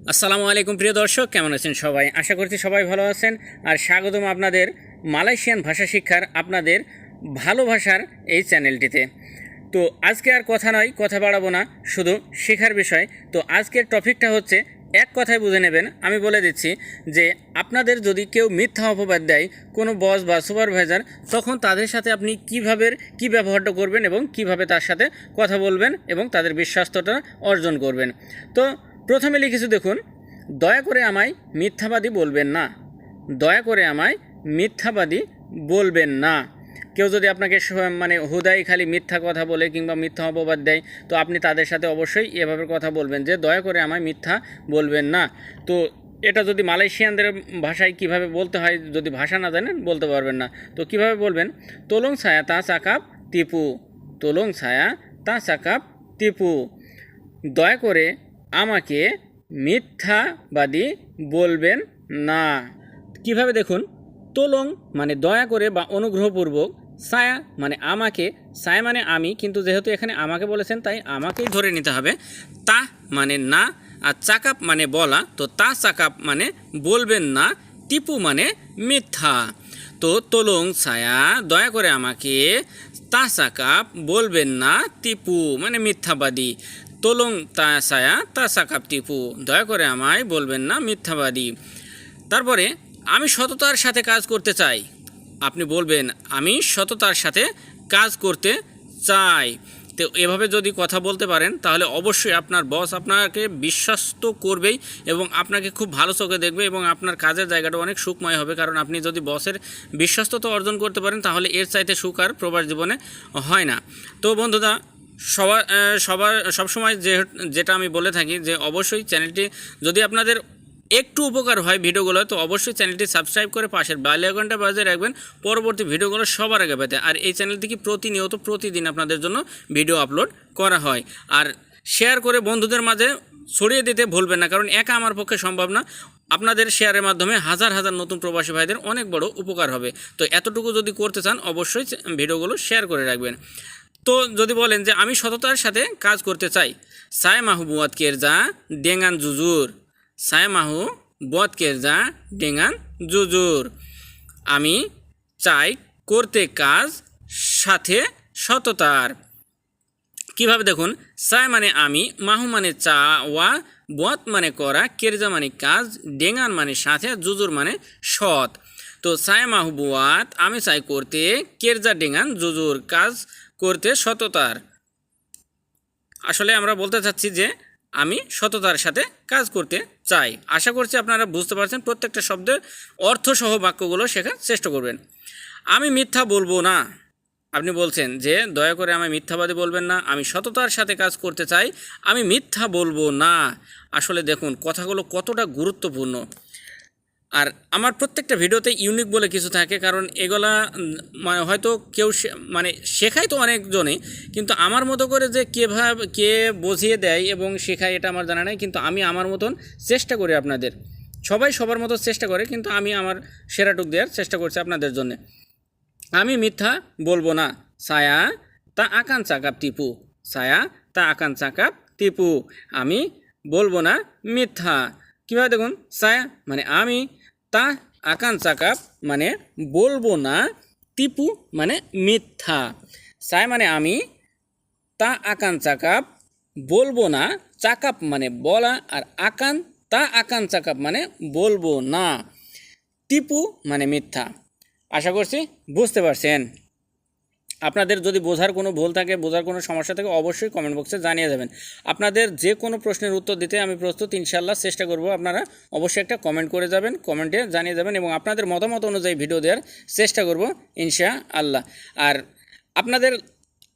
আসসালামু আলাইকুম প্রিয় দর্শক, কেমন আছেন সবাই? আশা করছি সবাই ভালো আছেন। আর স্বাগতম আপনাদের মালয়েশিয়ান ভাষা শিক্ষার আপনাদের ভালোবাসার এই চ্যানেলটিতে। তো আজকে আর কথা নয়, কথা বাড়াবো না, শুধু শেখার বিষয়। তো আজকের টপিকটা হচ্ছে, এক কথায় বুঝে নেবেন, আমি বলে দিচ্ছি যে আপনাদের যদি কেউ মিথ্যা অপবাদ দেয় কোনো বস বা সুপারভাইজার, তখন তাদের সাথে আপনি কী ব্যবহারটা করবেন এবং কিভাবে তার সাথে কথা বলবেন এবং তাদের বিশ্বাসটা অর্জন করবেন। তো প্রথমে লিখেছি, দেখুন, দয়া করে আমায় মিথ্যাবাদী বলবেন না। দয়া করে আমায় মিথ্যাবাদী বলবেন না। কেউ যদি আপনাকে হুদাই খালি মিথ্যা কথা বলে কিংবা মিথ্যা অপবাদ দেয়, তো আপনি তাদের সাথে অবশ্যই এভাবে কথা বলবেন যে দয়া করে আমায় মিথ্যা বলবেন না। তো এটা যদি মালয়েশিয়ানদের ভাষায় কিভাবে বলতে হয়, যদি ভাষা না জানেন বলতে পারবেন না, তো কিভাবে বলবেন? তোলং ছায়া তা চাকাপ টিপু। তোলং ছায়া তা চাকাপ টিপু। দয়া করে আমাকে মিথ্যাবাদী বলবেন না। কিভাবে দেখুন, তোলং মানে দয়া করে বা অনুগ্রহপূর্বক, ছায়া মানে আমাকে, ছায়া মানে আমি, কিন্তু যেহেতু এখানে আমাকে বলেছেন তাই আমাকেই ধরে নিতে হবে। তা মানে না, আর চাকাপ মানে বলা, তো তা চাকাপ মানে বলবেন না, টিপু মানে মিথ্যা। তো তোলং ছায়া দয়া করে আমাকে, তা চাকাপ বলবেন না, টিপু মানে মিথ্যাবাদী। তোলং তা ছায়া তা চাকাপ টিপু, দয়া করে আমায় বলবেন না মিথ্যাবাদী। তারপরে আমি সততার সাথে কাজ করতে চাই। আপনি বলবেন আমি সততার সাথে কাজ করতে চাই। তো এভাবে যদি কথা বলতে পারেন তাহলে অবশ্যই আপনার বস আপনাকে বিশ্বাস তো করবেই এবং আপনাকে খুব ভালো চোখে দেখবে এবং আপনার কাজের জায়গাটা অনেক সুখময় হবে। কারণ আপনি যদি বসের বিশ্বস্ততা অর্জন করতে পারেন তাহলে এর চাইতে সুখ আর প্রবাস জীবনে হয় না। তো বন্ধুরা, সবসময় যেটা আমি বলে থাকি যে অবশ্যই চ্যানেলটি যদি আপনাদের একটু উপকার হয় ভিডিওগুলো, তো অবশ্যই চ্যানেলটি সাবস্ক্রাইব করে পাশের বেল আইকনটা বাজিয়ে রাখবেন পরবর্তী ভিডিওগুলো সবার আগে পেতে। আর এই চ্যানেল থেকে প্রতিদিন আপনাদের জন্য ভিডিও আপলোড করা হয়। আর শেয়ার করে বন্ধুদের মাঝে ছড়িয়ে দিতে ভুলবেন না, কারণ একা আমার পক্ষে সম্ভব না। আপনাদের শেয়ারের মাধ্যমে হাজার হাজার নতুন প্রবাসী ভাইদের অনেক বড় উপকার হবে। তো এতটুকু যদি করতে চান অবশ্যই ভিডিওগুলো শেয়ার করে রাখবেন। তো যদি বলেন যে আমি সততার সাথে কাজ করতে চাই, সায় মাহবুয়াত কেরজা ডেঙ্গান জুজুর। সায় মাহু বদ কেরজা ডেঙ্গান জুজুর। আমি চাই করতে কাজ সাথে সততার। কিভাবে দেখুন, সায় মানে আমি, মাহু মানে চাওয়া, বদ মানে করা, কেরজা মানে কাজ, ডেঙ্গান মানে সাথে, জুজুর মানে সৎ। তো সায় মাহবুয়াত আমি চাই করতে, কেরজা ডেঙ্গান জুজুর কাজ করতে সততার। আসলে আমরা বলতে চাচ্ছি যে আমি সততার সাথে কাজ করতে চাই। আশা করছি আপনারা বুঝতে পারছেন। প্রত্যেকটা শব্দের অর্থসহ বাক্যগুলো শেখার চেষ্টা করবেন। আমি মিথ্যা বলবো না। আপনি বলছেন যে দয়া করে আমায় মিথ্যাবাদী বলবেন না, আমি সততার সাথে কাজ করতে চাই, আমি মিথ্যা বলবো না। আসলে দেখুন কথাগুলো কতটা গুরুত্বপূর্ণ। আর আমার প্রত্যেকটা ভিডিওতে ইউনিক বলে কিছু থাকে, কারণ এগুলা হয়তো কেউ শেখায় তো অনেকজনে, কিন্তু আমার মতো করে যে কে বুঝিয়ে দেয় এবং শেখায় এটা আমার জানা নাই। কিন্তু আমি আমার মতন চেষ্টা করি আপনাদের, সবাই সবার মতো চেষ্টা করে, কিন্তু আমি আমার সেরাটুক দেওয়ার চেষ্টা করছি আপনাদের জন্য। আমি মিথ্যা বলবো না। ছায়া তা আকান চাকাপ টিপু। ছায়া তা আকান চাকাপ টিপু। আমি বলবো না মিথ্যা। কীভাবে দেখুন, ছায়া মানে আমি, তা আকান চাকাপ মানে বলবো না, টিপু মানে মিথ্যা। ছায়া মানে আমি, তা আকান চাকাপ বলবো না, চাকাপ মানে বলা, আর আকান তা আকান চাকাপ মানে বলবো না, টিপু মানে মিথ্যা। আশা করছি বুঝতে পারছেন। আপনাদের যদি বোঝার কোনো ভুল থাকে, বোঝার কোনো সমস্যা থাকে, অবশ্যই কমেন্ট বক্সে জানিয়ে যাবেন। আপনাদের যে কোনো প্রশ্নের উত্তর দিতে আমি প্রস্তুত, ইনশাআল্লাহ চেষ্টা করব। আপনারা অবশ্যই একটা কমেন্ট করে যাবেন, কমেন্টে জানিয়ে যাবেন এবং আপনাদের মতামত অনুযায়ী ভিডিও দেওয়ার চেষ্টা করব ইনশাআল্লাহ। আর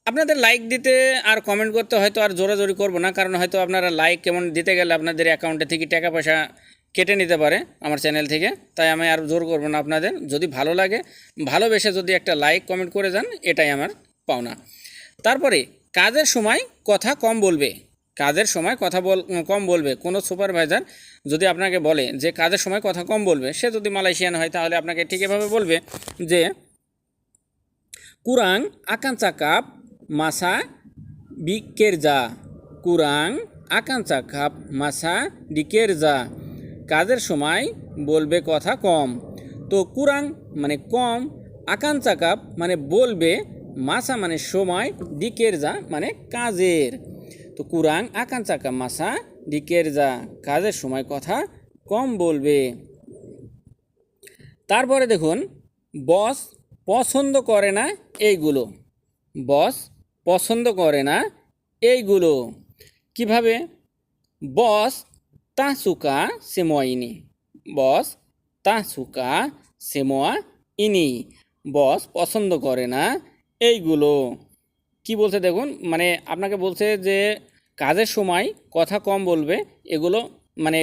আপনাদের লাইক দিতে আর কমেন্ট করতে হয়তো আর জোরাজোরি করব না, কারণ হয়তো আপনারা লাইক কেমন দিতে গেলে আপনাদের অ্যাকাউন্টে থেকে টাকা পয়সা কেটে নিতে পারে আমার চ্যানেল থেকে, তাই আমি আর জোর করব না। আপনাদের যদি ভালো লাগে, ভালোবেসে যদি একটা লাইক কমেন্ট করে যান, এটাই আমার পাওনা। তারপরে কাজের সময় কথা কম বলবে। কাজের সময় কথা কম বলবে। কোনো সুপারভাইজার যদি আপনাকে বলে যে কাজের সময় কথা কম বলবে, সে যদি মালয়েশিয়ান হয় তাহলে আপনাকে ঠিক এভাবে বলবে যে কুরাং আকান চাকাপ মাসা বিকেরজা। কুরাং আকান চাকাপ মাসা ডিকের যা, কাজের সময় বলবে কথা কম। তো কুরাং মানে কম, আকান চাকাপ মানে বলবে, মাসা মানে সময়, ডিকের যা মানে কাজের। তো কুরাং আকান চাকাপ মাসা ডিকের যা, কাজের সময় কথা কম বলবে। তারপরে দেখুন, বস পছন্দ করে না এইগুলো। বস পছন্দ করে না এইগুলো। কিভাবে? বস তা সুকা সেমোয়া ইনি। বস তা সুকা সেমোয়া ইনি। বস পছন্দ করে না এইগুলো। কি বলছে দেখুন, মানে আপনাকে বলছে যে কাজের সময় কথা কম বলবে, এগুলো মানে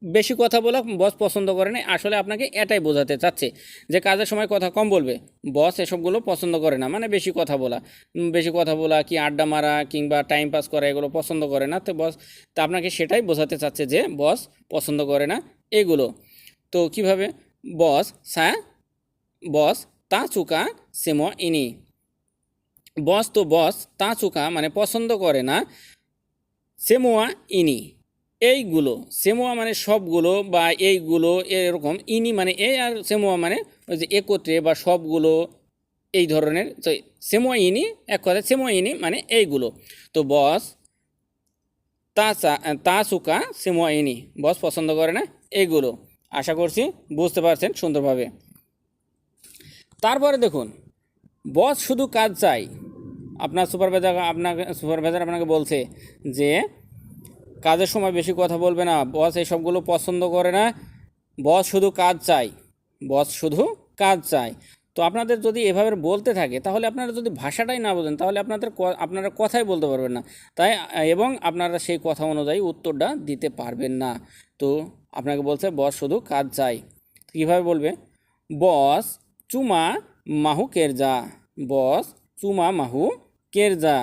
বেশি কথা বলা বস পছন্দ করে না। আসলে আপনাকে এটাই বোঝাতে চাচ্ছে যে কাজের সময় কথা কম বলবে, বস এসবগুলো পছন্দ করে না, মানে বেশি কথা বলা। বেশি কথা বলা কি আড্ডা মারা কিংবা টাইম পাস করা এগুলো পছন্দ করে না। তো বস, তা আপনাকে সেটাই বোঝাতে চাচ্ছে যে বস পছন্দ করে না এগুলো। তো কিভাবে? বস বস তা চুকা সেমো ইনি। বস তো বস তা চুকা মানে পছন্দ করে না, সেমোয়া ইনি এইগুলো। সেমোয়া মানে সবগুলো বা এইগুলো এরকম, ইনি মানে এই, আর সেমোয়া মানে ওই যে একত্রে বা সবগুলো এই ধরনের। তো সেমোয়া ইনি এক কথা, সেমোয়া ইনি মানে এইগুলো। তো বস তা চুকা সেমোয়া ইনি, বস পছন্দ করে না এইগুলো। আশা করছি বুঝতে পারছেন সুন্দরভাবে। তারপরে দেখুন, বস শুধু কাজ চাই। আপনার সুপারভাইজার আপনাকে বলছে যে কাজের সময় বেশি কথা বলবে না, বস এইসবগুলো পছন্দ করে না, বস শুধু কাজ চাই, বস শুধু কাজ চাই। তো আপনাদের যদি এভাবে বলতে থাকে, তাহলে আপনারা যদি ভাষাটাই না বোঝেন, তাহলে আপনারা কথাই বলতে পারবেন না। তাই এবং আপনারা সেই কথা অনুযায়ী উত্তরটা দিতে পারবেন না। তো আপনাকে বলছে বস শুধু কাজ চাই। কীভাবে বলবে? বস চুমা মাহু কেরজা। বস চুমা মাহু কেরজা।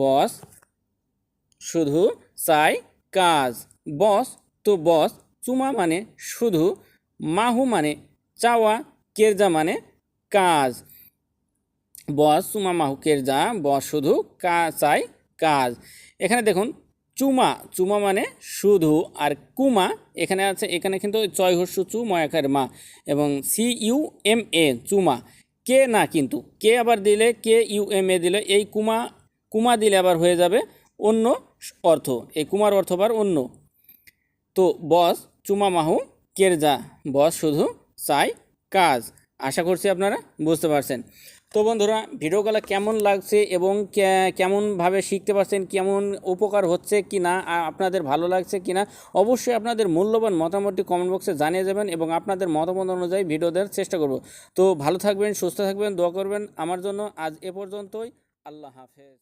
বস শুধু চাই কাজ। বস তো বস, চুমা মানে শুধু, মাহু মানে চাওয়া, কেরজা মানে কাজ। বস চুমা মাহু কেরজা, বস শুধু চাই কাজ। এখানে দেখুন, চুমা চুমা মানে শুধু, আর কুমা এখানে আছে, এখানে কিন্তু চয় হস্য চু ময়াকার মা এবং CUMA চুমা। কে না, কিন্তু কে আবার দিলে, KUMA দিলে, এই কুমা কুমা দিলে আবার হয়ে যাবে অন্য অর্থ, এই কুমার অর্থ আবার অন্য। তো বস চুমা মাহু কেরজা, বস শুধু চাই কাজ। আশা করছি আপনারা বুঝতে পারছেন। তো বন্ধুরা, ভিডিওগুলো কেমন লাগছে এবং কেমনভাবে শিখতে পারছেন, কেমন উপকার হচ্ছে কি না, আপনাদের ভালো লাগছে কি না, অবশ্যই আপনাদের মূল্যবান মতামতটি কমেন্ট বক্সে জানিয়ে যাবেন এবং আপনাদের মতামত অনুযায়ী ভিডিও দেওয়ার চেষ্টা করব। তো ভালো থাকবেন, সুস্থ থাকবেন, দোয়া করবেন আমার জন্য। আজ এ পর্যন্তই। আল্লাহ হাফেজ।